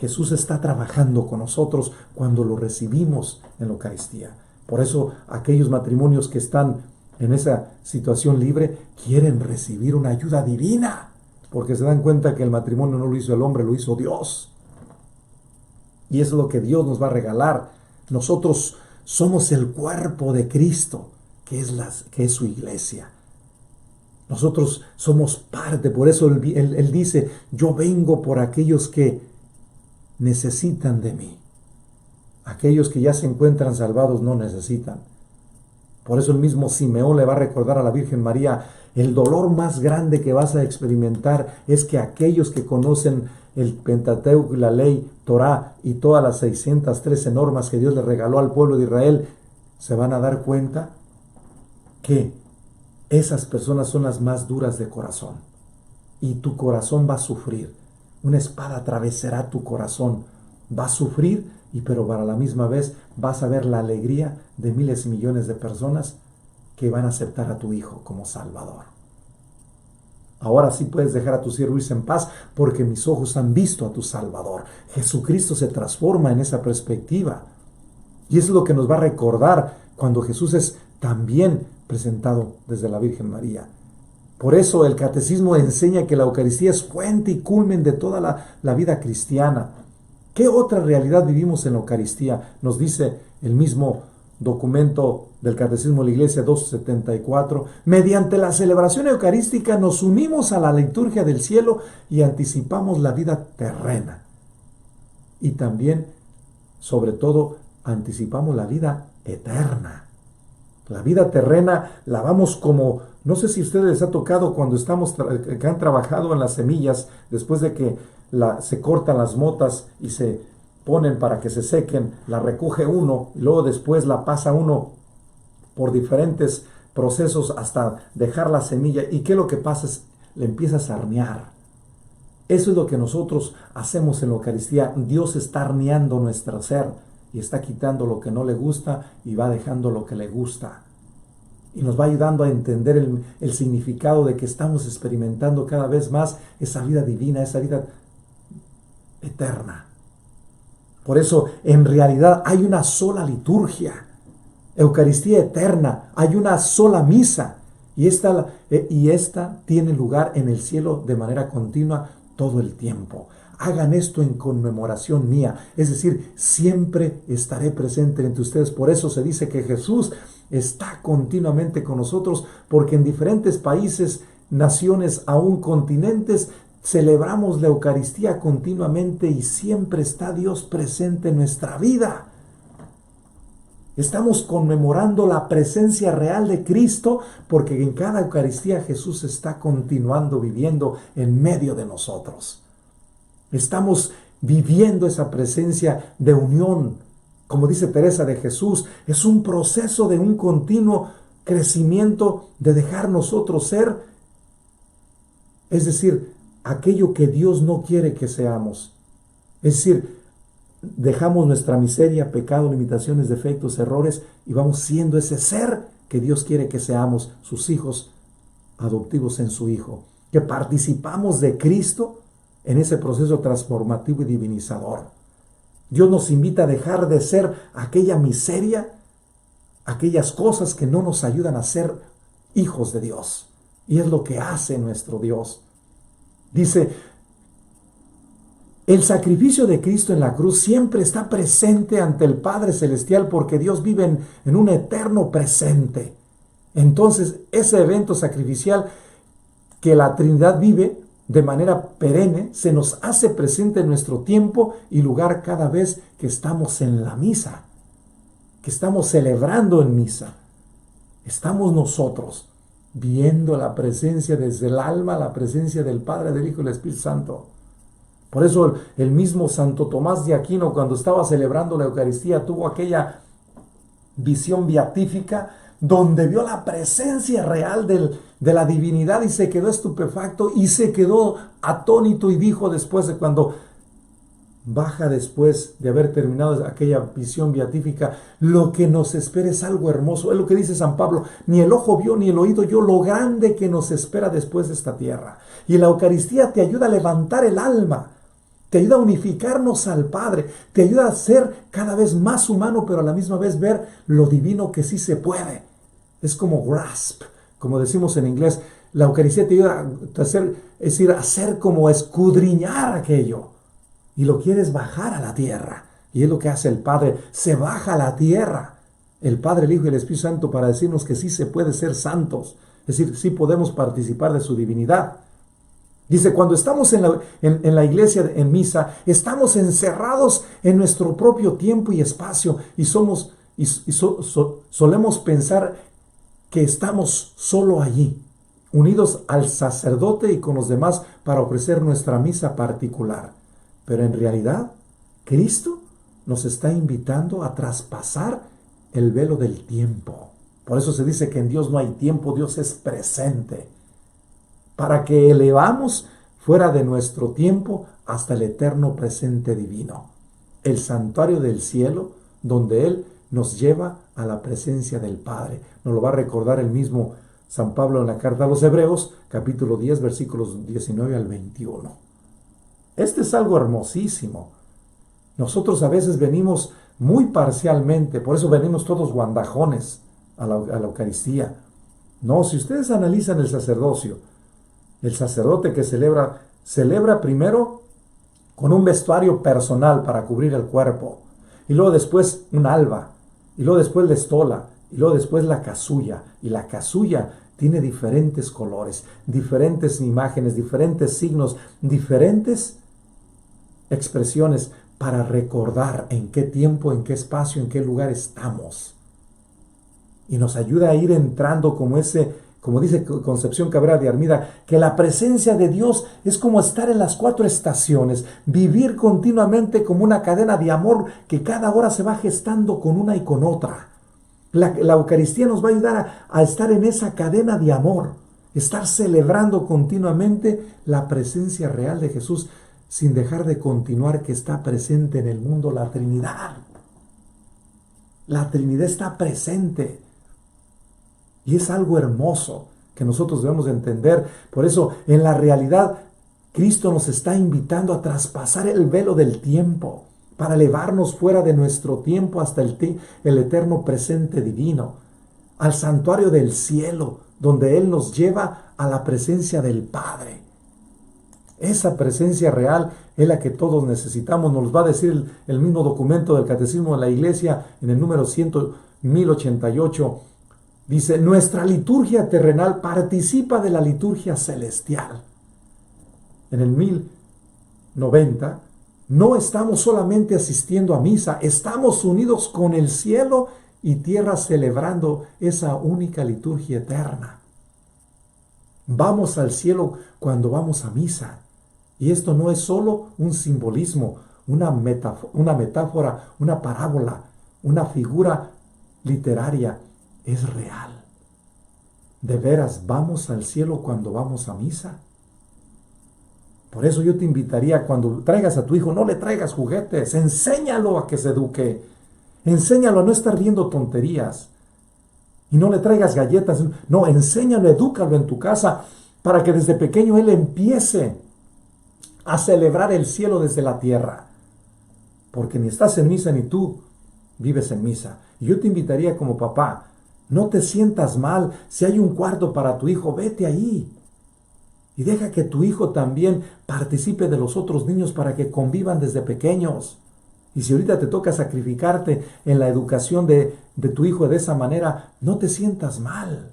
Jesús está trabajando con nosotros cuando lo recibimos en la Eucaristía. Por eso aquellos matrimonios que están en esa situación libre quieren recibir una ayuda divina, porque se dan cuenta que el matrimonio no lo hizo el hombre, lo hizo Dios. Y eso es lo que Dios nos va a regalar. Nosotros somos el cuerpo de Cristo, que es su iglesia. Nosotros somos parte. Por eso él dice: yo vengo por aquellos que necesitan de mí. Aquellos que ya se encuentran salvados no necesitan. Por eso el mismo Simeón le va a recordar a la Virgen María: el dolor más grande que vas a experimentar es que aquellos que conocen el Pentateuco y la ley, Torá y todas las 613 normas que Dios le regaló al pueblo de Israel, se van a dar cuenta que esas personas son las más duras de corazón. Y tu corazón va a sufrir. Una espada atravesará tu corazón. Va a sufrir, pero para la misma vez vas a ver la alegría de miles y millones de personas que van a aceptar a tu Hijo como Salvador. Ahora sí puedes dejar a tu siervo irse en paz porque mis ojos han visto a tu Salvador. Jesucristo se transforma en esa perspectiva. Y eso es lo que nos va a recordar cuando Jesús es también presentado desde la Virgen María. Por eso el catecismo enseña que la Eucaristía es fuente y culmen de toda la vida cristiana. ¿Qué otra realidad vivimos en la Eucaristía? Nos dice el mismo documento del Catecismo de la Iglesia 274. Mediante la celebración eucarística nos unimos a la liturgia del cielo y anticipamos la vida terrena. Y también, sobre todo, anticipamos la vida eterna. La vida terrena la vamos como, no sé si a ustedes les ha tocado cuando que han trabajado en las semillas, después de que se cortan las motas y se ponen para que se sequen, la recoge uno y luego después la pasa uno por diferentes procesos hasta dejar la semilla. ¿Y qué es lo que pasa? Le empieza a sarnear. Eso es lo que nosotros hacemos en la Eucaristía. Dios está arneando nuestro ser y está quitando lo que no le gusta y va dejando lo que le gusta. Y nos va ayudando a entender el significado de que estamos experimentando cada vez más esa vida divina, esa vida eterna. Por eso, en realidad, hay una sola liturgia, Eucaristía eterna, hay una sola misa, y esta tiene lugar en el cielo de manera continua todo el tiempo. Hagan esto en conmemoración mía, es decir, siempre estaré presente entre ustedes. Por eso se dice que Jesús está continuamente con nosotros, porque en diferentes países, naciones, aún continentes, celebramos la Eucaristía continuamente y siempre está Dios presente en nuestra vida. Estamos conmemorando la presencia real de Cristo porque en cada Eucaristía Jesús está continuando viviendo en medio de nosotros. Estamos viviendo esa presencia de unión. Como dice Teresa de Jesús, es un proceso de un continuo crecimiento de dejar nosotros ser, es decir, aquello que Dios no quiere que seamos. Es decir, dejamos nuestra miseria, pecado, limitaciones, defectos, errores y vamos siendo ese ser que Dios quiere que seamos, sus hijos adoptivos en su Hijo, que participamos de Cristo en ese proceso transformativo y divinizador. Dios nos invita a dejar de ser aquella miseria, aquellas cosas que no nos ayudan a ser hijos de Dios. Y es lo que hace nuestro Dios. Dice, el sacrificio de Cristo en la cruz siempre está presente ante el Padre Celestial porque Dios vive en un eterno presente. Entonces, ese evento sacrificial que la Trinidad vive de manera perenne se nos hace presente en nuestro tiempo y lugar cada vez que estamos en la misa, que estamos celebrando en misa. Estamos nosotros viendo la presencia desde el alma, la presencia del Padre, del Hijo y del Espíritu Santo. Por eso el mismo Santo Tomás de Aquino, cuando estaba celebrando la Eucaristía, tuvo aquella visión beatífica donde vio la presencia real de la divinidad y se quedó estupefacto y se quedó atónito y dijo después de cuando baja después de haber terminado aquella visión beatífica, lo que nos espera es algo hermoso. Es lo que dice San Pablo, ni el ojo vio ni el oído oyó lo grande que nos espera después de esta tierra. Y la Eucaristía te ayuda a levantar el alma, te ayuda a unificarnos al Padre, te ayuda a ser cada vez más humano, pero a la misma vez ver lo divino que sí se puede. Es como grasp, como decimos en inglés. La Eucaristía te ayuda a hacer, es decir, a hacer como escudriñar aquello. Y lo quieres bajar a la tierra. Y es lo que hace el Padre, se baja a la tierra. El Padre, el Hijo y el Espíritu Santo para decirnos que sí se puede ser santos. Es decir, sí podemos participar de su divinidad. Dice, cuando estamos en la iglesia, en misa, estamos encerrados en nuestro propio tiempo y espacio y solemos pensar que estamos solo allí, unidos al sacerdote y con los demás para ofrecer nuestra misa particular. Pero en realidad, Cristo nos está invitando a traspasar el velo del tiempo. Por eso se dice que en Dios no hay tiempo, Dios es presente. Para que elevamos fuera de nuestro tiempo hasta el eterno presente divino, el santuario del cielo, donde Él nos lleva a la presencia del Padre. Nos lo va a recordar el mismo San Pablo en la carta a los Hebreos, capítulo 10, versículos 19 al 21. Este es algo hermosísimo. Nosotros a veces venimos muy parcialmente, por eso venimos todos guandajones a la Eucaristía. No, si ustedes analizan el sacerdocio, el sacerdote que celebra primero con un vestuario personal para cubrir el cuerpo, y luego después un alba, y luego después la estola, y luego después la casulla, y la casulla tiene diferentes colores, diferentes imágenes, diferentes signos, diferentes expresiones para recordar en qué tiempo, en qué espacio, en qué lugar estamos. Y nos ayuda a ir entrando como dice Concepción Cabrera de Armida, que la presencia de Dios es como estar en las 4 estaciones, vivir continuamente como una cadena de amor que cada hora se va gestando con una y con otra. La Eucaristía nos va a ayudar a estar en esa cadena de amor, estar celebrando continuamente la presencia real de Jesús, sin dejar de continuar que está presente en el mundo la Trinidad. La Trinidad está presente. Y es algo hermoso que nosotros debemos de entender. Por eso, en la realidad, Cristo nos está invitando a traspasar el velo del tiempo, para elevarnos fuera de nuestro tiempo hasta el eterno presente divino, al santuario del cielo, donde Él nos lleva a la presencia del Padre. Esa presencia real es la que todos necesitamos. Nos va a decir el mismo documento del Catecismo de la Iglesia en el número 1088. Dice, nuestra liturgia terrenal participa de la liturgia celestial. En el 1090, no estamos solamente asistiendo a misa, estamos unidos con el cielo y tierra celebrando esa única liturgia eterna. Vamos al cielo cuando vamos a misa. Y esto no es solo un simbolismo, una metáfora, una parábola, una figura literaria. Es real. ¿De veras vamos al cielo cuando vamos a misa? Por eso yo te invitaría, cuando traigas a tu hijo, no le traigas juguetes, enséñalo a que se eduque. Enséñalo a no estar viendo tonterías. Y no le traigas galletas. No, enséñalo, edúcalo en tu casa para que desde pequeño él empiece a celebrar el cielo desde la tierra. Porque ni estás en misa ni tú vives en misa. Y yo te invitaría como papá, no te sientas mal. Si hay un cuarto para tu hijo, vete ahí. Y deja que tu hijo también participe de los otros niños para que convivan desde pequeños. Y si ahorita te toca sacrificarte en la educación de tu hijo de esa manera, no te sientas mal.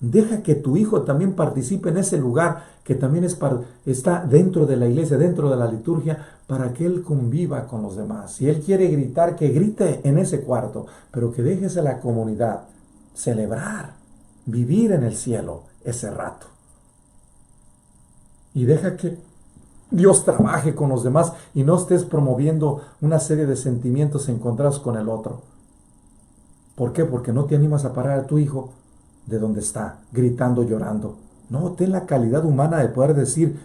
Deja que tu hijo también participe en ese lugar que también está dentro de la iglesia, dentro de la liturgia, para que él conviva con los demás. Si él quiere gritar, que grite en ese cuarto, pero que dejes a la comunidad celebrar, vivir en el cielo ese rato. Y deja que Dios trabaje con los demás y no estés promoviendo una serie de sentimientos encontrados con el otro. ¿Por qué? Porque no te animas a parar a tu hijo de donde está, gritando, llorando. No, ten la calidad humana de poder decir,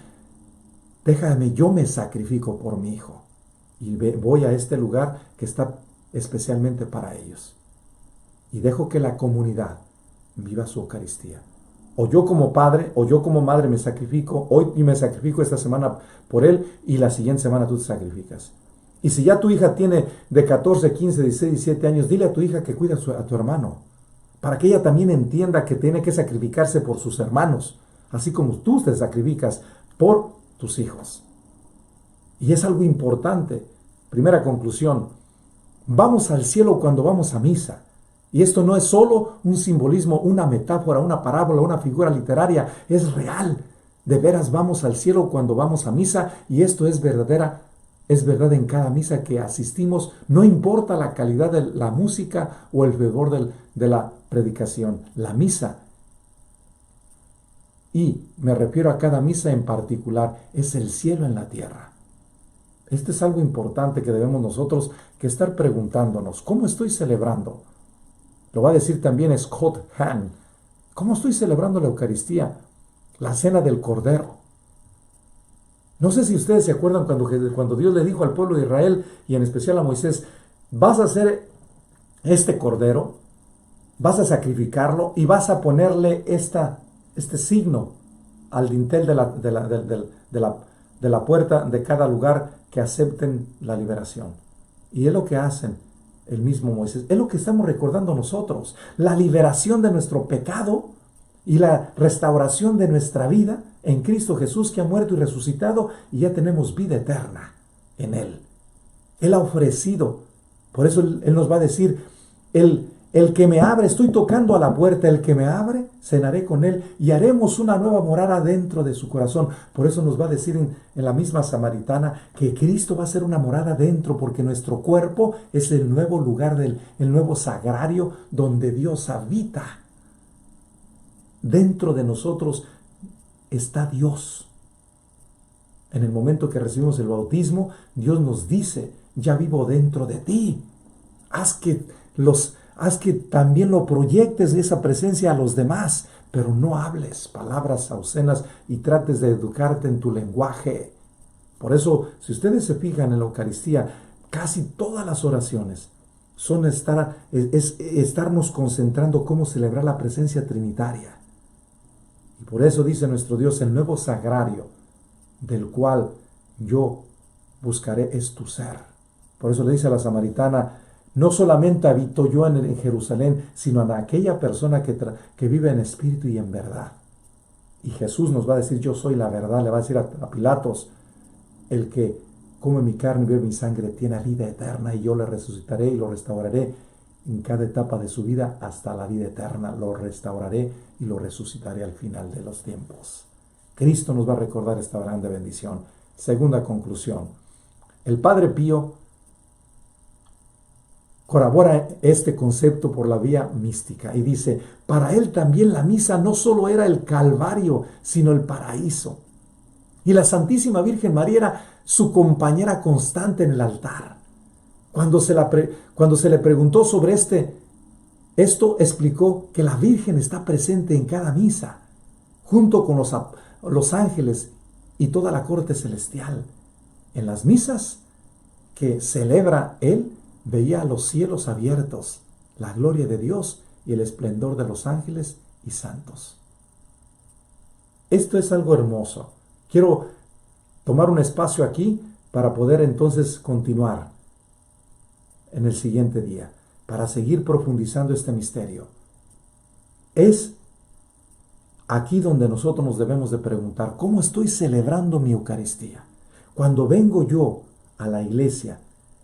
déjame, yo me sacrifico por mi hijo. Y voy a este lugar que está especialmente para ellos. Y dejo que la comunidad viva su Eucaristía. O yo como padre, o yo como madre me sacrifico, hoy y me sacrifico esta semana por él, y la siguiente semana tú te sacrificas. Y si ya tu hija tiene de 14, 15, 16, 17 años, dile a tu hija que cuida a tu hermano, para que ella también entienda que tiene que sacrificarse por sus hermanos, así como tú te sacrificas por tus hijos. Y es algo importante. Primera conclusión, vamos al cielo cuando vamos a misa. Y esto no es solo un simbolismo, una metáfora, una parábola, una figura literaria, es real. De veras vamos al cielo cuando vamos a misa, y esto es verdad en cada misa que asistimos, no importa la calidad de la música o el fervor de la predicación. La misa, y me refiero a cada misa en particular, es el cielo en la tierra. Esto es algo importante que debemos nosotros que estar preguntándonos, ¿cómo estoy celebrando? Lo va a decir también Scott Hahn. ¿Cómo estoy celebrando la Eucaristía? La cena del Cordero. No sé si ustedes se acuerdan cuando Dios le dijo al pueblo de Israel, y en especial a Moisés, vas a hacer este Cordero, vas a sacrificarlo y vas a ponerle este signo al dintel de la puerta de cada lugar que acepten la liberación. Y es lo que hacen el mismo Moisés. Es lo que estamos recordando nosotros. La liberación de nuestro pecado y la restauración de nuestra vida en Cristo Jesús, que ha muerto y resucitado, y ya tenemos vida eterna en Él. Él ha ofrecido. Por eso Él nos va a decir, el que me abre, estoy tocando a la puerta, el que me abre, cenaré con él y haremos una nueva morada dentro de su corazón. Por eso nos va a decir en la misma Samaritana que Cristo va a ser una morada dentro, porque nuestro cuerpo es el nuevo lugar, el nuevo sagrario donde Dios habita. Dentro de nosotros está Dios. En el momento que recibimos el bautismo, Dios nos dice, ya vivo dentro de ti. Haz que también lo proyectes de esa presencia a los demás, pero no hables palabras obscenas y trates de educarte en tu lenguaje. Por eso, si ustedes se fijan en la Eucaristía, casi todas las oraciones son estarnos concentrando cómo celebrar la presencia trinitaria. Y por eso dice nuestro Dios, el nuevo sagrario del cual yo buscaré es tu ser. Por eso le dice a la Samaritana, no solamente habito yo en Jerusalén, sino en aquella persona que vive en espíritu y en verdad. Y Jesús nos va a decir, yo soy la verdad. Le va a decir a Pilatos, el que come mi carne y bebe mi sangre tiene vida eterna, y yo le resucitaré y lo restauraré en cada etapa de su vida hasta la vida eterna. Lo restauraré y lo resucitaré al final de los tiempos. Cristo nos va a recordar esta grande bendición. Segunda conclusión. El Padre Pío corrobora este concepto por la vía mística y dice, para él también la misa no solo era el Calvario, sino el paraíso. Y la Santísima Virgen María era su compañera constante en el altar. Cuando se le preguntó sobre esto explicó que la Virgen está presente en cada misa, junto con los ángeles y toda la corte celestial. En las misas que celebra él, veía los cielos abiertos, la gloria de Dios y el esplendor de los ángeles y santos. Esto es algo hermoso. Quiero tomar un espacio aquí para poder entonces continuar en el siguiente día, para seguir profundizando este misterio. Es aquí donde nosotros nos debemos de preguntar, ¿cómo estoy celebrando mi Eucaristía? Cuando vengo yo a la iglesia,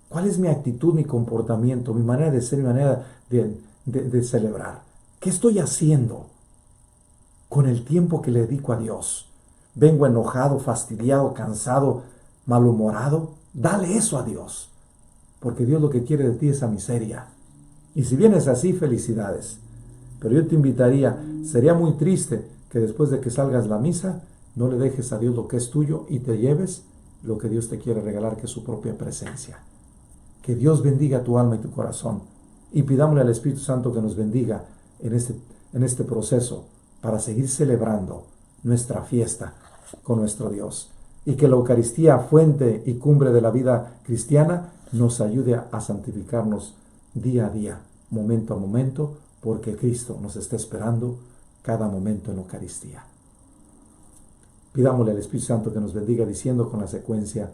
¿cuál es mi actitud, mi comportamiento, mi manera de ser, mi manera de celebrar? ¿Qué estoy haciendo con el tiempo que le dedico a Dios? ¿Vengo enojado, fastidiado, cansado, malhumorado? Dale eso a Dios, porque Dios lo que quiere de ti es esa miseria. Y si vienes así, felicidades. Pero yo te invitaría, sería muy triste que después de que salgas la misa, no le dejes a Dios lo que es tuyo y te lleves lo que Dios te quiere regalar, que es su propia presencia. Que Dios bendiga tu alma y tu corazón. Y pidámosle al Espíritu Santo que nos bendiga en este proceso para seguir celebrando nuestra fiesta con nuestro Dios. Y que la Eucaristía, fuente y cumbre de la vida cristiana, nos ayude a santificarnos día a día, momento a momento, porque Cristo nos está esperando cada momento en la Eucaristía. Pidámosle al Espíritu Santo que nos bendiga diciendo con la secuencia: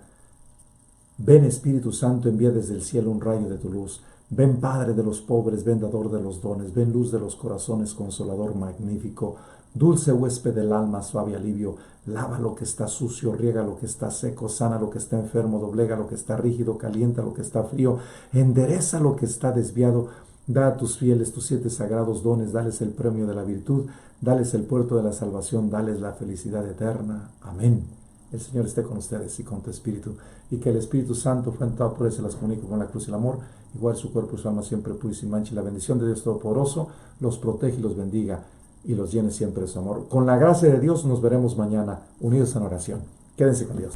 ven Espíritu Santo, envía desde el cielo un rayo de tu luz. Ven Padre de los pobres, ven dador de los dones, ven luz de los corazones, consolador magnífico, dulce huésped del alma, suave alivio. Lava lo que está sucio, riega lo que está seco, sana lo que está enfermo, doblega lo que está rígido, calienta lo que está frío, endereza lo que está desviado. Da a tus fieles tus 7 sagrados dones, dales el premio de la virtud, dales el puerto de la salvación, dales la felicidad eterna. Amén. El Señor esté con ustedes y con tu espíritu, y que el Espíritu Santo, fuente toda pureza, las comunique con la cruz y el amor, igual su cuerpo y su alma siempre puro y sin mancha, y la bendición de Dios Todopoderoso los protege y los bendiga, y los llene siempre de su amor. Con la gracia de Dios nos veremos mañana, unidos en oración. Quédense con Dios.